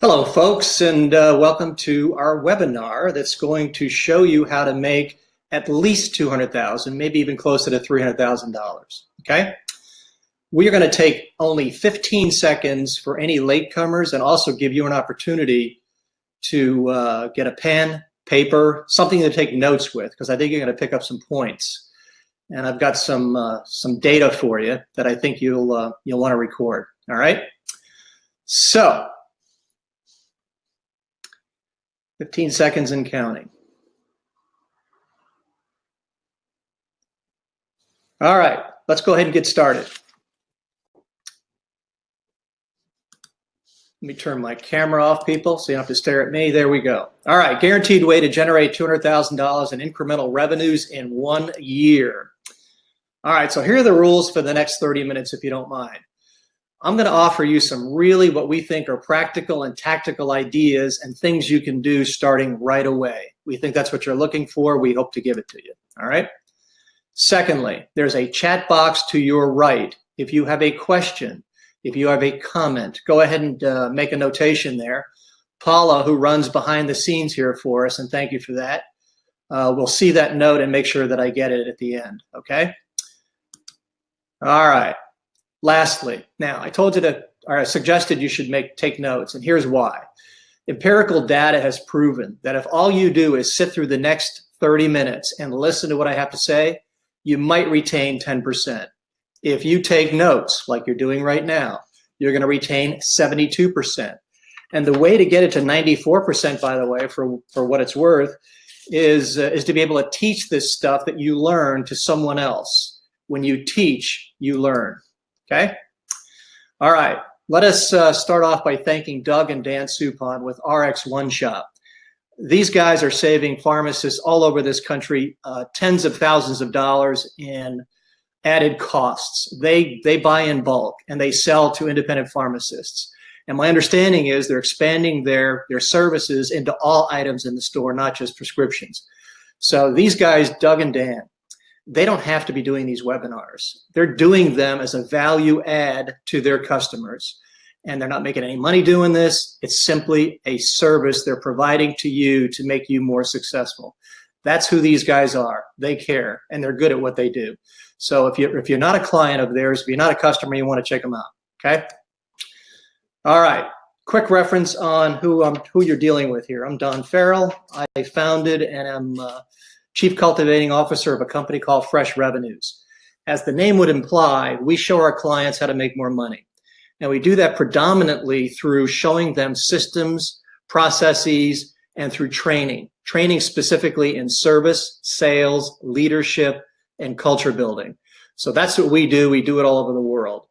Hello, folks, and welcome to our webinar that's going to show you how to make at least $200,000, maybe even closer to $300,000. Okay? We are going to take only 15 seconds for any latecomers and also give you an opportunity to get a pen, paper, something to take notes with, because I think you're going to pick up some points. And I've got some data for you that I think you'll want to record. All right? So, 15 seconds and counting. All right, let's go ahead and get started. Let me turn my camera off, people, so you don't have to stare at me. There we go. All right, guaranteed way to generate $200,000 in incremental revenues in 1 year. All right, so here are the rules for the next 30 minutes, if you don't mind. I'm going to offer you some really what we think are practical and tactical ideas and things you can do starting right away. We think that's what you're looking for. We hope to give it to you. All right. Secondly, there's a chat box to your right. If you have a question, if you have a comment, go ahead and make a notation there. Paula, who runs behind the scenes here for us, and thank you for that, will see that note and make sure that I get it at the end. Okay. All right. Lastly, now I told you to, or I suggested you should take notes, and here's why. Empirical data has proven that if all you do is sit through the next 30 minutes and listen to what I have to say, you might retain 10%. If you take notes, like you're doing right now, you're going to retain 72%. And the way to get it to 94%, by the way, for what it's worth, is to be able to teach this stuff that you learn to someone else. When you teach, you learn. Okay. All right. Let us start off by thanking Doug and Dan Supon with RX One Shop. These guys are saving pharmacists all over this country tens of thousands of dollars in added costs. They buy in bulk and they sell to independent pharmacists. And my understanding is they're expanding their services into all items in the store, not just prescriptions. So these guys, Doug and Dan, they don't have to be doing these webinars. They're doing them as a value add to their customers. And they're not making any money doing this. It's simply a service they're providing to you to make you more successful. That's who these guys are. They care, and they're good at what they do. So if you're not a client of theirs, if you're not a customer, you want to check them out, okay? All right, quick reference on who you're dealing with here. I'm Don Farrell. I founded and am Chief Cultivating Officer of a company called Fresh Revenues. As the name would imply, we show our clients how to make more money. And we do that predominantly through showing them systems, processes, and through training specifically in service, sales, leadership, and culture building. So that's what we do. We do it all over the world.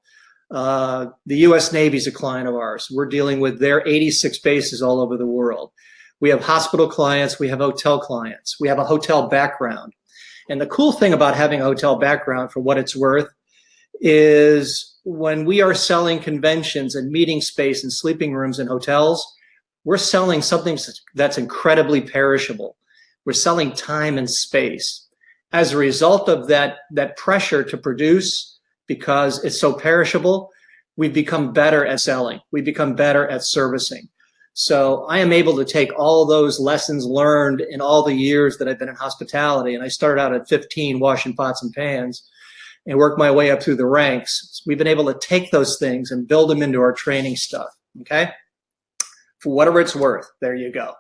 The U.S. Navy is a client of ours. We're dealing with their 86 bases all over the world. We have hospital clients, we have hotel clients, we have a hotel background. And the cool thing about having a hotel background, for what it's worth, is when we are selling conventions and meeting space and sleeping rooms in hotels, we're selling something that's incredibly perishable. We're selling time and space. As a result of that pressure to produce, because it's so perishable, we've become better at selling. We've become better at servicing. So I am able to take all those lessons learned in all the years that I've been in hospitality, and I started out at 15 washing pots and pans and worked my way up through the ranks. So we've been able to take those things and build them into our training stuff, okay? For whatever it's worth, there you go.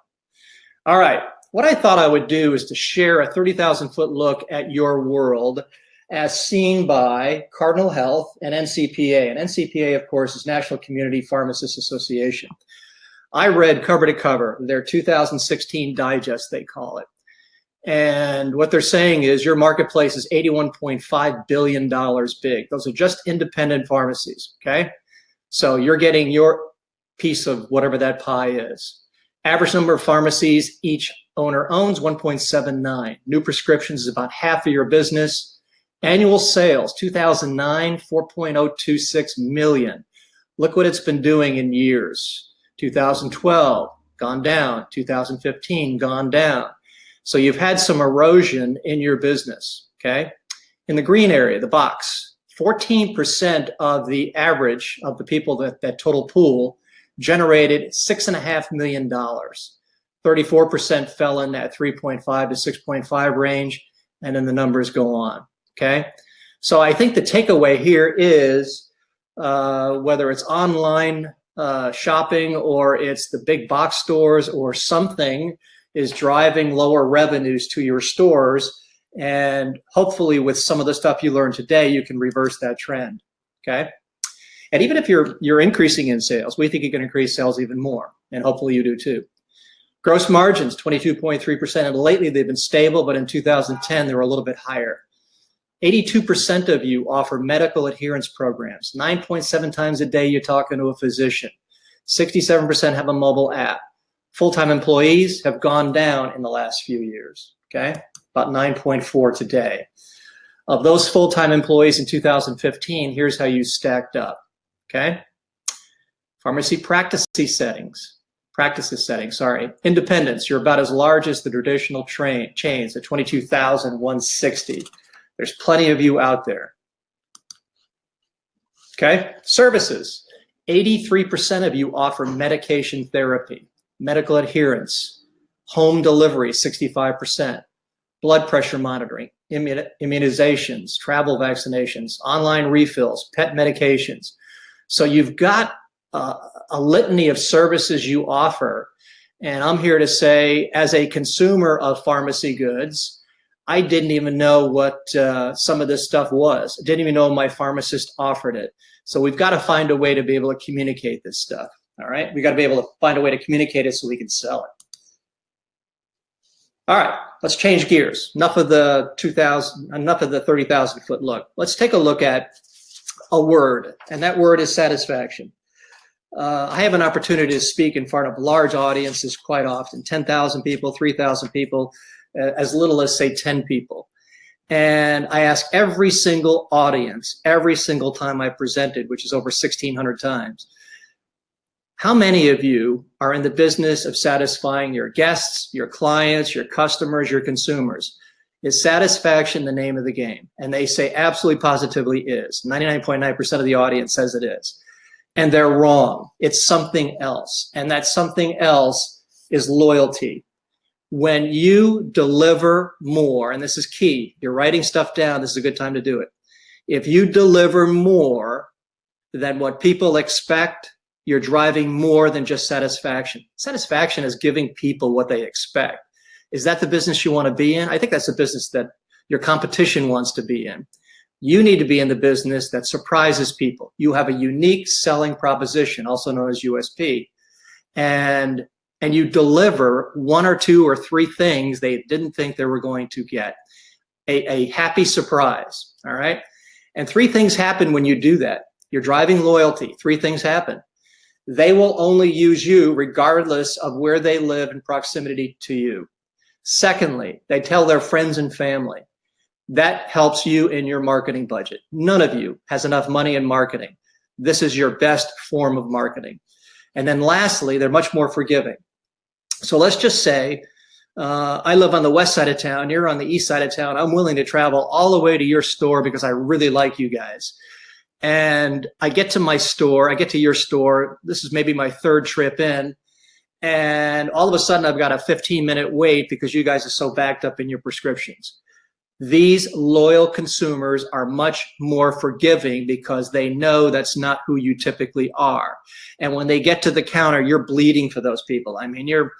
All right, what I thought I would do is to share a 30,000-foot look at your world as seen by Cardinal Health and NCPA. And NCPA, of course, is National Community Pharmacists Association. I read cover to cover their 2016 digest, they call it. And what they're saying is your marketplace is $81.5 billion big. Those are just independent pharmacies, okay? So you're getting your piece of whatever that pie is. Average number of pharmacies each owner owns, 1.79. New prescriptions is about half of your business. Annual sales, 2009, 4.026 million. Look what it's been doing in years. 2012, gone down. 2015, gone down. So you've had some erosion in your business, okay? In the green area, the box, 14% of the average of the people that total pool generated $6.5 million. 34% fell in that 3.5 to 6.5 range, and then the numbers go on, okay? So I think the takeaway here is whether it's online shopping or it's the big box stores or something is driving lower revenues to your stores. And hopefully with some of the stuff you learned today, you can reverse that trend, okay? And even if you're increasing in sales, we think you can increase sales even more, and hopefully you do too. Gross margins, 22.3%, and lately they've been stable, but in 2010 they were a little bit higher. 82% of you offer medical adherence programs. 9.7 times a day you're talking to a physician. 67% have a mobile app. Full-time employees have gone down in the last few years, okay? About 9.4 today. Of those full-time employees in 2015, here's how you stacked up, okay? Pharmacy practices settings, Independents, you're about as large as the traditional chains at 22,160. There's plenty of you out there, okay? Services, 83% of you offer medication therapy, medical adherence, home delivery, 65%, blood pressure monitoring, immunizations, travel vaccinations, online refills, pet medications. So you've got a litany of services you offer. And I'm here to say, as a consumer of pharmacy goods, I didn't even know what some of this stuff was. I didn't even know my pharmacist offered it. So we've got to find a way to be able to communicate this stuff. All right, we got to be able to find a way to communicate it so we can sell it. All right, let's change gears. Enough of the 30,000 foot look. Let's take a look at a word, and that word is satisfaction. I have an opportunity to speak in front of large audiences quite often, 10,000 people, 3,000 people, as little as say 10 people. And I ask every single audience, every single time I presented, which is over 1,600 times, how many of you are in the business of satisfying your guests, your clients, your customers, your consumers? Is satisfaction the name of the game? And they say absolutely positively is. 99.9% of the audience says it is. And they're wrong. It's something else. And that something else is loyalty. When you deliver more, and this is key, you're writing stuff down, this is a good time to do it. If you deliver more than what people expect, you're driving more than just satisfaction. Satisfaction is giving people what they expect. Is that the business you want to be in? I think that's the business that your competition wants to be in. You need to be in the business that surprises people. You have a unique selling proposition, also known as USP, and you deliver one or two or three things they didn't think they were going to get. A happy surprise, all right? And three things happen when you do that. You're driving loyalty. Three things happen. They will only use you regardless of where they live in proximity to you. Secondly, they tell their friends and family. That helps you in your marketing budget. None of you has enough money in marketing. This is your best form of marketing. And then lastly, they're much more forgiving. So let's just say I live on the west side of town, you're on the east side of town. I'm willing to travel all the way to your store because I really like you guys. And I get to my store, I get to your store. This is maybe my third trip in. And all of a sudden I've got a 15-minute wait because you guys are so backed up in your prescriptions. These loyal consumers are much more forgiving because they know that's not who you typically are. And when they get to the counter, you're bleeding for those people. I mean, you're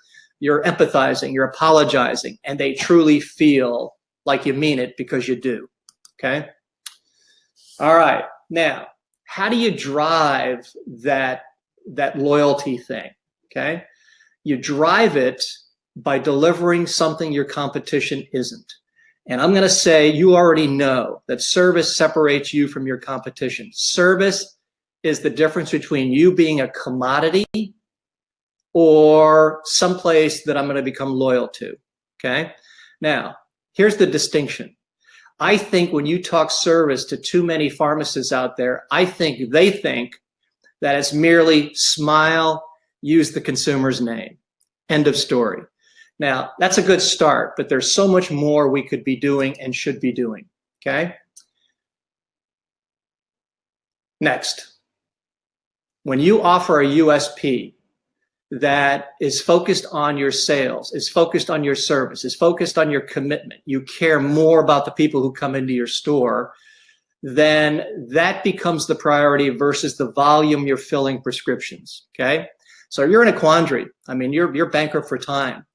empathizing, you're apologizing, and they truly feel like you mean it because you do, okay? All right, now, how do you drive that loyalty thing, okay? You drive it by delivering something your competition isn't. And I'm going to say you already know that service separates you from your competition. Service is the difference between you being a commodity or someplace that I'm going to become loyal to, okay? Now, here's the distinction. I think when you talk service to too many pharmacists out there, I think they think that it's merely smile, use the consumer's name. End of story. Now, that's a good start, but there's so much more we could be doing and should be doing, okay? Next. When you offer a USP that is focused on your sales, is focused on your service, is focused on your commitment, you care more about the people who come into your store, then that becomes the priority versus the volume you're filling prescriptions, okay? So you're in a quandary. I mean, you're bankrupt for time,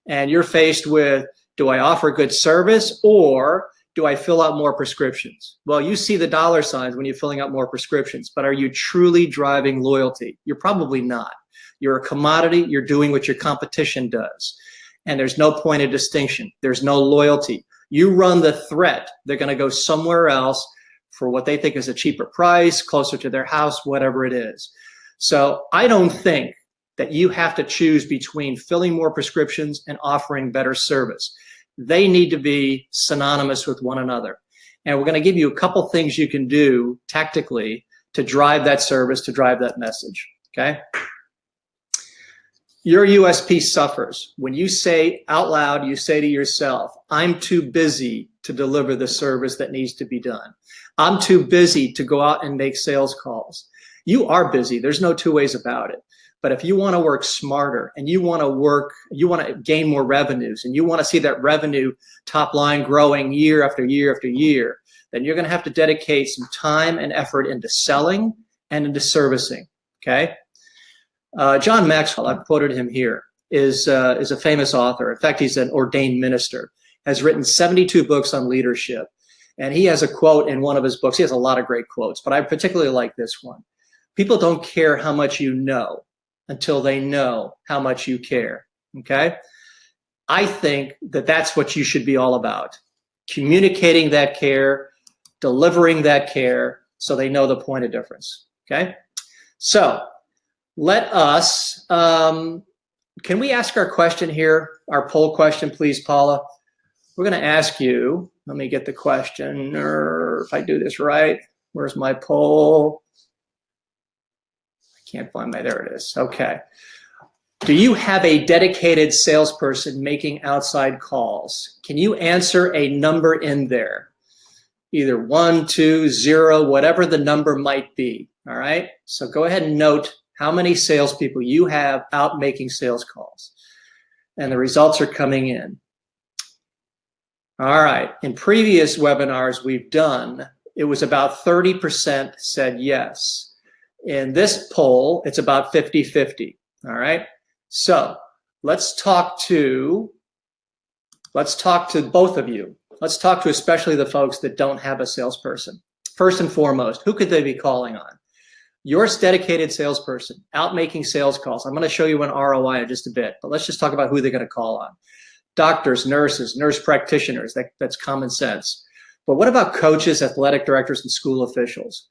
and you're faced with, do I offer good service or do I fill out more prescriptions? Well, you see the dollar signs when you're filling out more prescriptions, but are you truly driving loyalty? You're probably not. You're a commodity. You're doing what your competition does. And there's no point of distinction. There's no loyalty. You run the threat, they're going to go somewhere else for what they think is a cheaper price, closer to their house, whatever it is. So I don't think that you have to choose between filling more prescriptions and offering better service. They need to be synonymous with one another. And we're going to give you a couple things you can do tactically to drive that service, to drive that message, okay? Your USP suffers when you say out loud, you say to yourself, I'm too busy to deliver the service that needs to be done. I'm too busy to go out and make sales calls. You are busy. There's no two ways about it. But if you want to work smarter and you want to gain more revenues and you want to see that revenue top line growing year after year after year, then you're going to have to dedicate some time and effort into selling and into servicing, okay? John Maxwell, I've quoted him here, is a famous author. In fact, he's an ordained minister, has written 72 books on leadership. And he has a quote in one of his books. He has a lot of great quotes, but I particularly like this one. People don't care how much you know until they know how much you care, okay? I think that that's what you should be all about. Communicating that care, delivering that care so they know the point of difference, okay? So let us, can we ask our question here, our poll question, please, Paula? We're gonna ask you, let me get the question, or if I do this right, where's my poll? I can't find my, there it is, okay. Do you have a dedicated salesperson making outside calls? Can you answer a number in there? Either 1, 2, 0, whatever the number might be, all right? So go ahead and note how many salespeople you have out making sales calls. And the results are coming in. All right, in previous webinars we've done, it was about 30% said yes. In this poll, it's about 50-50, all right? So let's talk to both of you. Let's talk to especially the folks that don't have a salesperson. First and foremost, who could they be calling on? Your dedicated salesperson out making sales calls. I'm gonna show you an ROI in just a bit, but let's just talk about who they're gonna call on. Doctors, nurses, nurse practitioners, that's common sense. But what about coaches, athletic directors, and school officials?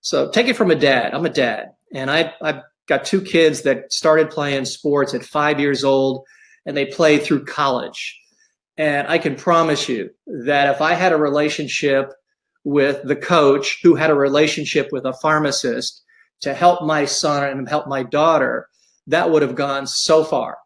So take it from a dad. I'm a dad, and I've got 2 kids that started playing sports at 5 years old, and they played through college. And I can promise you that if I had a relationship with the coach who had a relationship with a pharmacist to help my son and help my daughter, that would have gone so far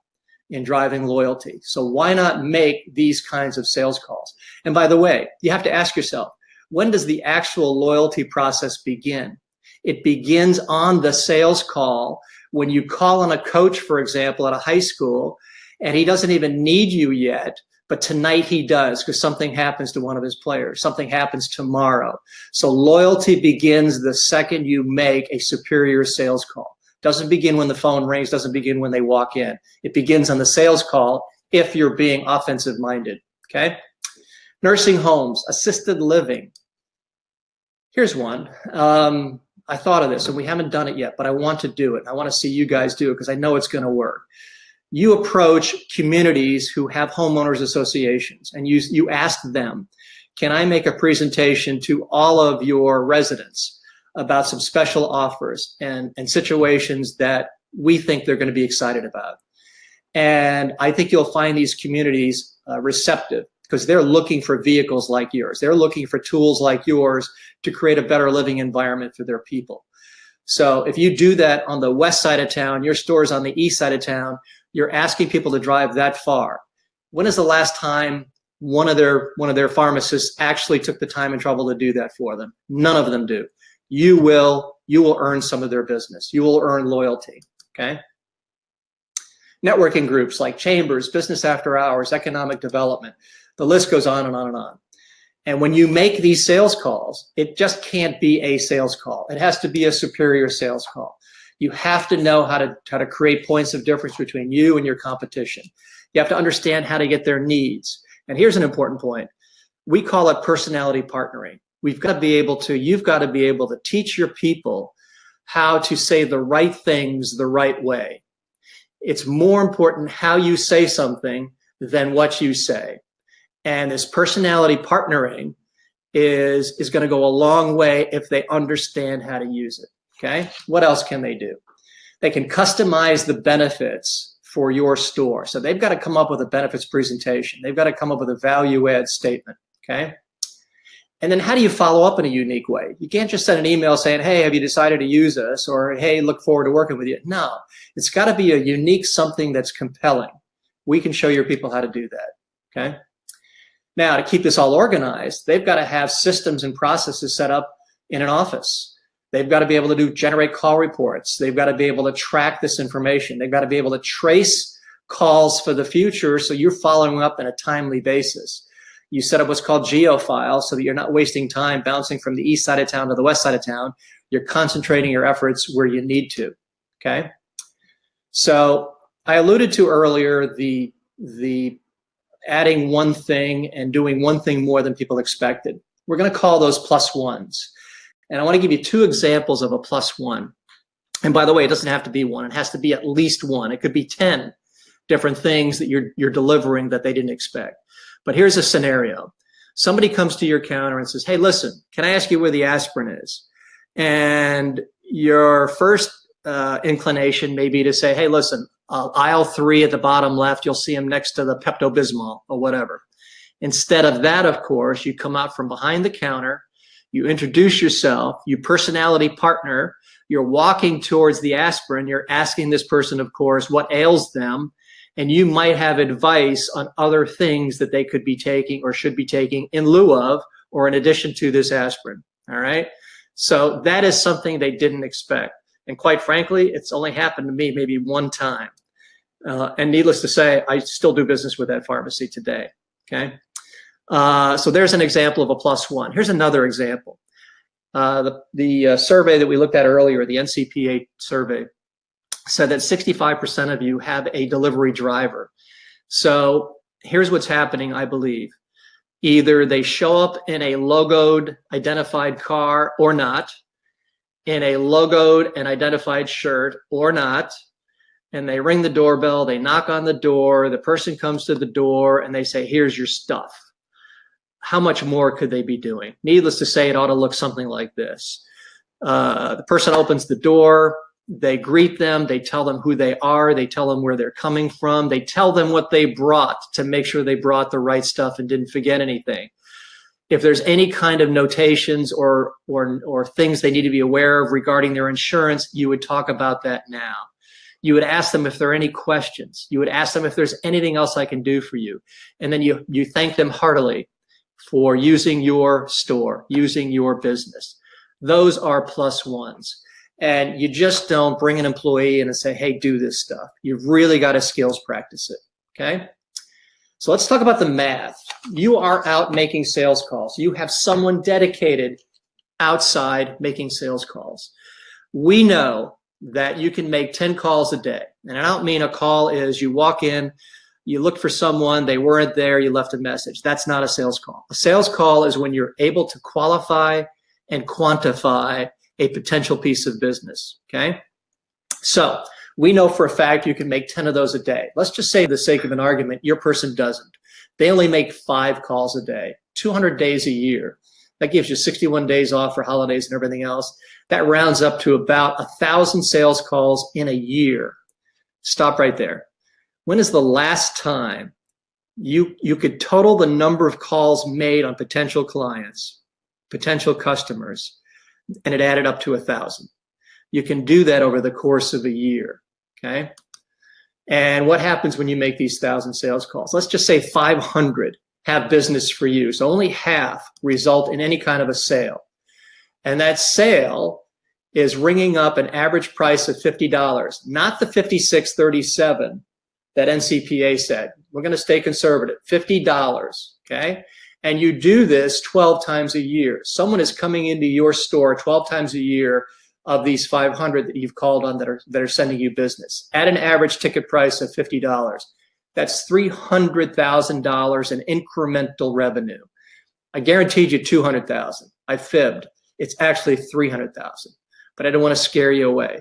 in driving loyalty. So why not make these kinds of sales calls? And by the way, you have to ask yourself, when does the actual loyalty process begin? It begins on the sales call when you call on a coach, for example, at a high school, and he doesn't even need you yet, but tonight he does because something happens to one of his players. Something happens tomorrow. So loyalty begins the second you make a superior sales call. Doesn't begin when the phone rings, doesn't begin when they walk in. It begins on the sales call if you're being offensive minded, okay? Nursing homes, assisted living. Here's one. I thought of this and we haven't done it yet, but I want to do it. I want to see you guys do it because I know it's going to work. You approach communities who have homeowners associations and you ask them, can I make a presentation to all of your residents about some special offers and situations that we think they're going to be excited about? And I think you'll find these communities receptive because they're looking for vehicles like yours. They're looking for tools like yours to create a better living environment for their people. So if you do that on the west side of town, your store's on the east side of town, you're asking people to drive that far. When is the last time one of their pharmacists actually took the time and trouble to do that for them? None of them do. You will you will earn some of their business. You will earn loyalty, okay? Networking groups like chambers, business after hours, economic development. The list goes on and on and on. And when you make these sales calls, it just can't be a sales call. It has to be a superior sales call. You have to know how to create points of difference between you and your competition. You have to understand how to get their needs. And here's an important point. We call it personality partnering. You've got to be able to teach your people how to say the right things the right way. It's more important how you say something than what you say. And this personality partnering is going to go a long way if they understand how to use it. Okay. What else can they do? They can customize the benefits for your store. So they've got to come up with a benefits presentation. They've got to come up with a value add statement. Okay. And then how do you follow up in a unique way? You can't just send an email saying, hey, have you decided to use us? Or, hey, look forward to working with you. No, it's got to be a unique something that's compelling. We can show your people how to do that. Okay. Now, to keep this all organized, they've got to have systems and processes set up in an office. They've got to be able to generate call reports. They've got to be able to track this information. They've got to be able to trace calls for the future so you're following up on a timely basis. You set up what's called geofile so that you're not wasting time bouncing from the east side of town to the west side of town. You're concentrating your efforts where you need to, okay? So I alluded to earlier the adding one thing and doing one thing more than people expected. We're going to call those plus ones. And I want to give you two examples of a plus one. And by the way, it doesn't have to be one. It has to be at least one. It could be 10 different things that you're delivering that they didn't expect. But here's a scenario. Somebody comes to your counter and says, hey, listen, can I ask you where the aspirin is? And your first inclination may be to say, hey, listen, aisle 3 at the bottom left, you'll see them next to the Pepto-Bismol or whatever. Instead of that, of course, you come out from behind the counter, you introduce yourself, you personality partner, you're walking towards the aspirin, you're asking this person, of course, what ails them, and you might have advice on other things that they could be taking or should be taking in lieu of or in addition to this aspirin, all right? So that is something they didn't expect. And quite frankly, it's only happened to me maybe one time. And needless to say, I still do business with that pharmacy today, okay? So there's an example of a plus one. Here's another example. The survey that we looked at earlier, the NCPA survey, said that 65% of you have a delivery driver. So here's what's happening, I believe. Either they show up in a logoed identified car or not, in a logoed and identified shirt or not, and they ring the doorbell, they knock on the door, the person comes to the door and they say, here's your stuff. How much more could they be doing? Needless to say, it ought to look something like this. The person opens the door, they greet them, they tell them who they are, they tell them where they're coming from, they tell them what they brought to make sure they brought the right stuff and didn't forget anything. If there's any kind of notations or things they need to be aware of regarding their insurance, you would talk about that now. You would ask them if there are any questions. You would ask them if there's anything else I can do for you. And then you thank them heartily for using your store, using your business. Those are plus ones. And you just don't bring an employee in and say, hey, do this stuff. You've really got to skills practice it, okay? So let's talk about the math. You are out making sales calls. You have someone dedicated outside making sales calls. We know that you can make 10 calls a day. And I don't mean a call is you walk in, you look for someone, they weren't there, you left a message. That's not a sales call. A sales call is when you're able to qualify and quantify a potential piece of business, okay? So we know for a fact you can make 10 of those a day. Let's just say, for the sake of an argument, your person doesn't. They only make 5 calls a day, 200 days a year. That gives you 61 days off for holidays and everything else. That rounds up to about 1,000 sales calls in a year. Stop right there. When is the last time you could total the number of calls made on potential clients, potential customers, and it added up to 1,000? You can do that over the course of a year, okay? And what happens when you make these 1,000 sales calls? Let's just say 500 have business for you. So only half result in any kind of a sale. And that sale is ringing up an average price of $50, not the $56.37 that NCPA said. We're going to stay conservative, $50, okay? And you do this 12 times a year. Someone is coming into your store 12 times a year of these 500 that you've called on that are sending you business at an average ticket price of $50. That's $300,000 in incremental revenue. I guaranteed you 200,000. I fibbed. It's actually 300,000, but I don't want to scare you away.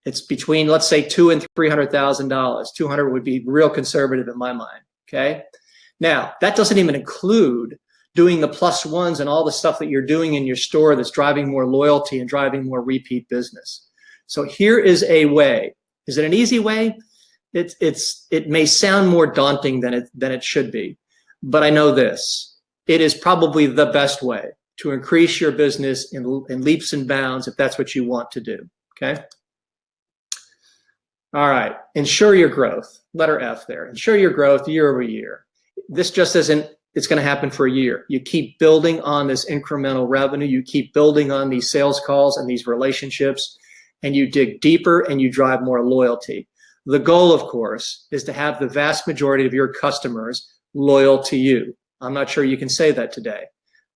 It's between, let's say, $200,000 and $300,000. 200 would be real conservative in my mind. Okay. Now that doesn't even include doing the plus ones and all the stuff that you're doing in your store that's driving more loyalty and driving more repeat business. So here is a way. Is it an easy way? It may sound more daunting than it should be, but I know this. It is probably the best way to increase your business in leaps and bounds if that's what you want to do. Okay. All right. Ensure your growth. Letter F there. Ensure your growth year over year. This just isn't, it's going to happen for a year. You keep building on this incremental revenue. You keep building on these sales calls and these relationships, and you dig deeper and you drive more loyalty. The goal, of course, is to have the vast majority of your customers loyal to you. I'm not sure you can say that today.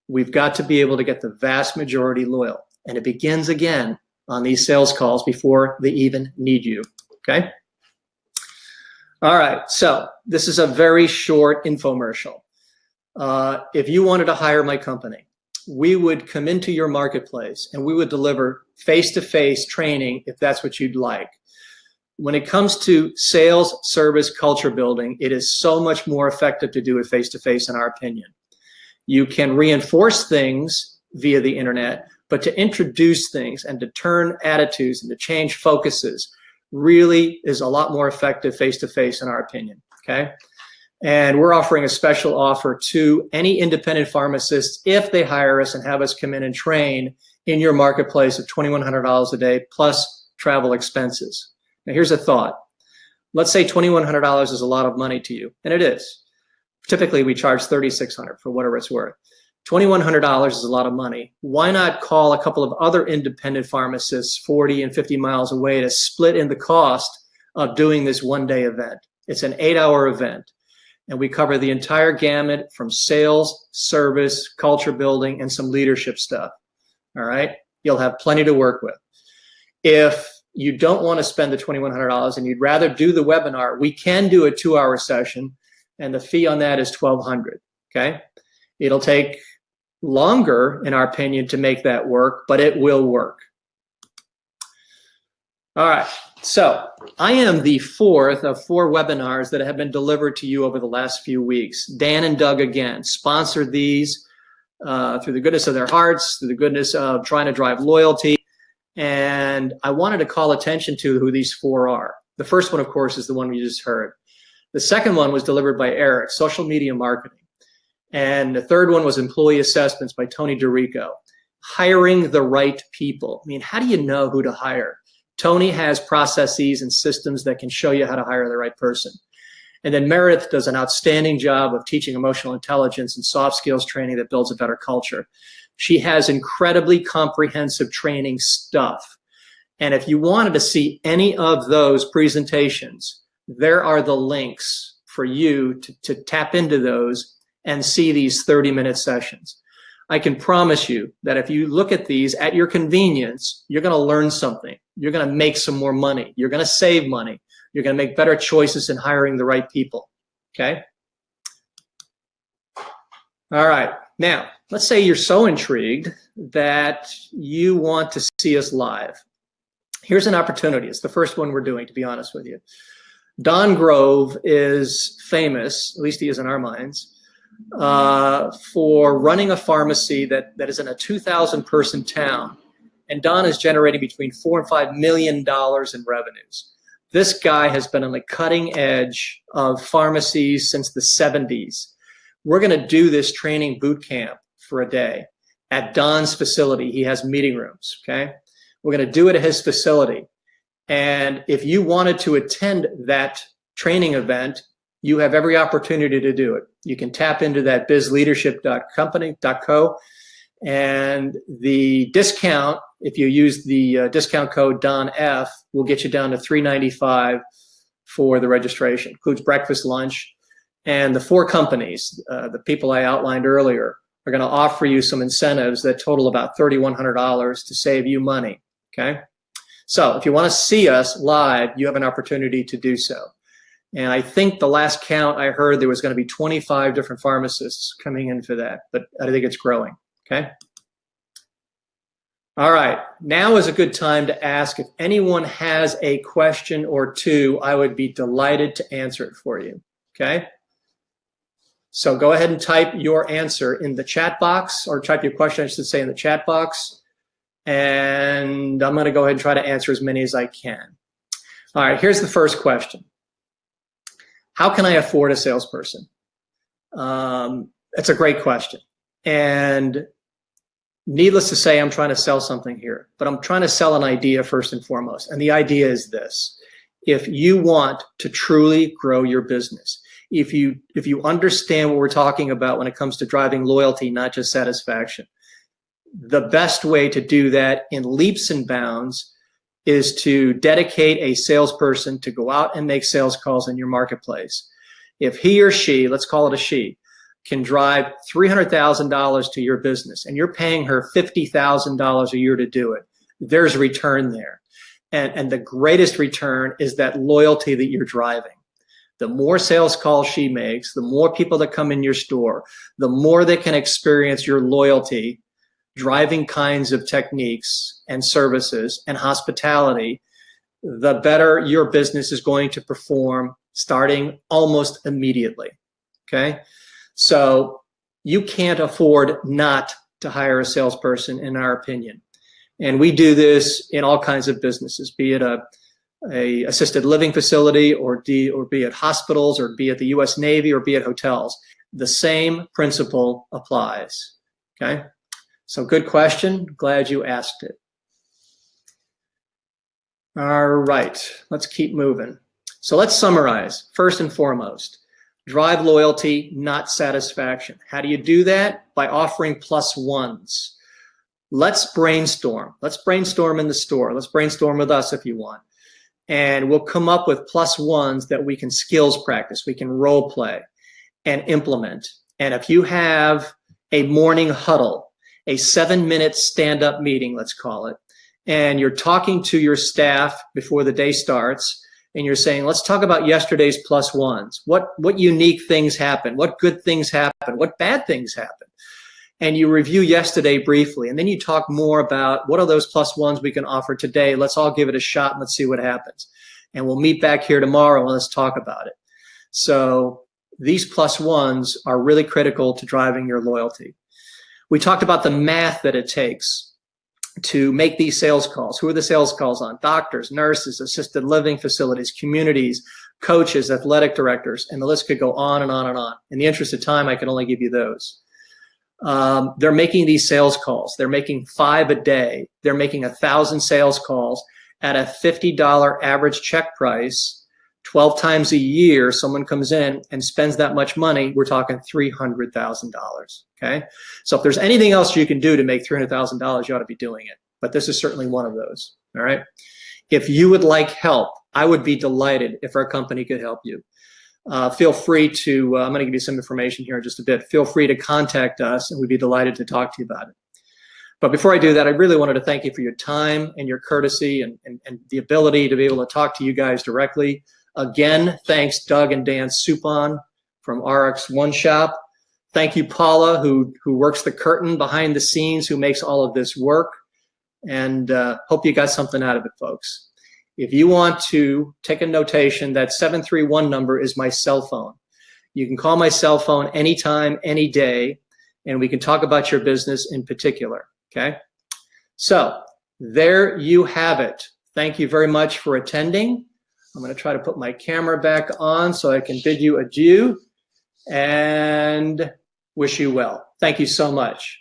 We've got to be able to get the vast majority loyal. And it begins again on these sales calls before they even need you. Okay? All right. So this is a very short infomercial. If you wanted to hire my company, we would come into your marketplace and we would deliver face-to-face training if that's what you'd like. When it comes to sales, service, culture building, it is so much more effective to do it face-to-face in our opinion. You can reinforce things via the internet, but to introduce things and to turn attitudes and to change focuses really is a lot more effective face-to-face in our opinion, okay? And we're offering a special offer to any independent pharmacists if they hire us and have us come in and train in your marketplace of $2,100 a day plus travel expenses. Now here's a thought. Let's say $2,100 is a lot of money to you, and it is. Typically we charge $3,600 for whatever it's worth. $2,100 is a lot of money. Why not call a couple of other independent pharmacists 40 and 50 miles away to split in the cost of doing this one-day event? It's an 8-hour event. And we cover the entire gamut from sales, service, culture building, and some leadership stuff. All right? You'll have plenty to work with. If you don't want to spend the $2,100 and you'd rather do the webinar, we can do a 2-hour session, and the fee on that is $1,200. Okay? It'll take longer, in our opinion, to make that work, but it will work. All right. So I am the fourth of 4 webinars that have been delivered to you over the last few weeks. Dan and Doug, again, sponsored these through the goodness of their hearts, through the goodness of trying to drive loyalty. And I wanted to call attention to who these 4 are. The first one, of course, is the one we just heard. The second one was delivered by Eric, social media marketing. And the third one was employee assessments by Tony DeRico. Hiring the right people. I mean, how do you know who to hire? Tony has processes and systems that can show you how to hire the right person. And then Meredith does an outstanding job of teaching emotional intelligence and soft skills training that builds a better culture. She has incredibly comprehensive training stuff. And if you wanted to see any of those presentations, there are the links for you to tap into those and see these 30-minute sessions. I can promise you that if you look at these at your convenience, you're going to learn something. You're going to make some more money. You're going to save money. You're going to make better choices in hiring the right people. Okay? All right. Now, let's say you're so intrigued that you want to see us live. Here's an opportunity. It's the first one we're doing, to be honest with you. Don Grove is famous, at least he is in our minds, for running a pharmacy that is in a 2,000 person town. And Don is generating between $4 and $5 million in revenues. This guy has been on the cutting edge of pharmacies since the 70s. We're going to do this training boot camp for a day at Don's facility. He has meeting rooms, okay? We're going to do it at his facility. And if you wanted to attend that training event, you have every opportunity to do it. You can tap into that bizleadership.co And the discount, if you use the discount code DONF, will get you down to $395 for the registration. Includes breakfast, lunch, and the 4 companies, the people I outlined earlier, are going to offer you some incentives that total about $3,100 to save you money. Okay, so if you want to see us live, you have an opportunity to do so. And I think the last count I heard, there was going to be 25 different pharmacists coming in for that, but I think it's growing. Okay. All right. Now is a good time to ask if anyone has a question or two. I would be delighted to answer it for you. Okay. So go ahead and type your answer in the chat box, or type your question, I should say, in the chat box. And I'm going to go ahead and try to answer as many as I can. All right. Here's the first question. How can I afford a salesperson? That's a great question. And needless to say, I'm trying to sell something here, but I'm trying to sell an idea first and foremost. And the idea is this: if you want to truly grow your business, if you understand what we're talking about when it comes to driving loyalty, not just satisfaction, the best way to do that in leaps and bounds is to dedicate a salesperson to go out and make sales calls in your marketplace. If he or she, let's call it a she, can drive $300,000 to your business and you're paying her $50,000 a year to do it, there's a return there. And the greatest return is that loyalty that you're driving. The more sales calls she makes, the more people that come in your store, the more they can experience your loyalty, driving kinds of techniques and services and hospitality, the better your business is going to perform starting almost immediately. Okay. So you can't afford not to hire a salesperson, in our opinion. And we do this in all kinds of businesses, be it a assisted living facility, or be it hospitals, or be it the US Navy, or be it hotels. The same principle applies. Okay. So good question. Glad you asked it. All right. Let's keep moving. So let's summarize. First and foremost, drive loyalty, not satisfaction. How do you do that? By offering +1s. Let's brainstorm. Let's brainstorm in the store. Let's brainstorm with us if you want. And we'll come up with +1s that we can skills practice, we can role play and implement. And if you have a morning huddle, a 7-minute stand-up meeting, let's call it, and you're talking to your staff before the day starts, and you're saying, let's talk about yesterday's +1s. What unique things happened? What good things happened? What bad things happened? And you review yesterday briefly, and then you talk more about what are those +1s we can offer today. Let's all give it a shot and let's see what happens. And we'll meet back here tomorrow and let's talk about it. So these +1s are really critical to driving your loyalty. We talked about the math that it takes to make these sales calls. Who are the sales calls on? Doctors, nurses, assisted living facilities, communities, coaches, athletic directors, and the list could go on and on and on. In the interest of time, I can only give you those. They're making these sales calls. They're making 5 a day. They're making 1,000 sales calls at a $50 average check price. 12 times a year, someone comes in and spends that much money. We're talking $300,000. Okay. So if there's anything else you can do to make $300,000, you ought to be doing it. But this is certainly one of those. All right. If you would like help, I would be delighted if our company could help you. Feel free to, I'm going to give you some information here in just a bit. Feel free to contact us and we'd be delighted to talk to you about it. But before I do that, I really wanted to thank you for your time and your courtesy and the ability to be able to talk to you guys directly. Again, thanks Doug and Dan Supon from RX One Shop. Thank you, Paula, who works the curtain behind the scenes, who makes all of this work. And hope you got something out of it, folks. If you want to take a notation, that 731 number is my cell phone. You can call my cell phone anytime, any day, and we can talk about your business in particular, okay? So there you have it. Thank you very much for attending. I'm going to try to put my camera back on so I can bid you adieu and wish you well. Thank you so much.